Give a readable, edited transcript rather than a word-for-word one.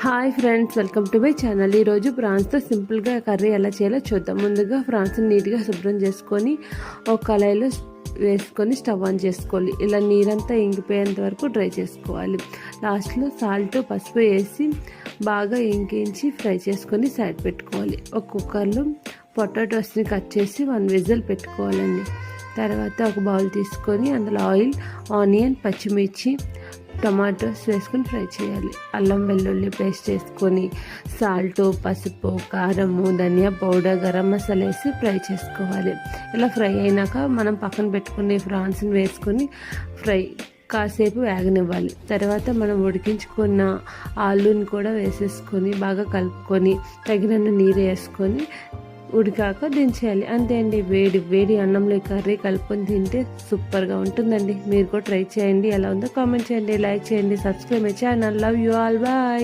Hi friends, welcome to my channel. ఈరోజు ప్రాన్స్తో సింపుల్గా curry ఎలా చేయాలో చూద్దాం. ముందుగా ప్రాన్స్ని నీట్గా శుభ్రం చేసుకొని ఒక కళాయిలో వేసుకొని స్టవ్ ఆన్ చేసుకోవాలి. ఇలా నీరంతా ఇంకిపోయేంత వరకు డ్రై చేసుకోవాలి. లాస్ట్లో సాల్ట్, పసుపు వేసి బాగా ఇంకించి ఫ్రై చేసుకొని సైడ్ పెట్టుకోవాలి. ఒక కుక్కర్లో పొటాటోస్ని కట్ చేసి 1 విజిల్ పెట్టుకోవాలండి. తర్వాత ఒక బౌల్ తీసుకొని అందులో ఆయిల్, ఆనియన్, పచ్చిమిర్చి, టమాటోస్ వేసుకొని ఫ్రై చేయాలి. అల్లం వెల్లుల్లి పేస్ట్ వేసుకొని సాల్ట్, పసుపు, కారము, ధనియా పౌడర్, గరం మసాలా వేసి ఫ్రై చేసుకోవాలి. ఇలా ఫ్రై అయినాక మనం పక్కన పెట్టుకుని ప్రాన్స్ని వేసుకొని కాసేపు వేగనివ్వాలి. తర్వాత మనం ఉడికించుకున్న ఆలుని కూడా వేసేసుకొని బాగా కలుపుకొని తగినన్ని నీరు వేసుకొని ఉడికాక దించేయాలి. అంతే అండి. వేడి వేడి అన్నంలో కర్రీ కలుపుకొని తింటే సూపర్గా ఉంటుందండి. మీరు కూడా ట్రై చేయండి. ఎలా ఉందో కామెంట్ చేయండి, లైక్ చేయండి, subscribe my channel. Love you all, bye.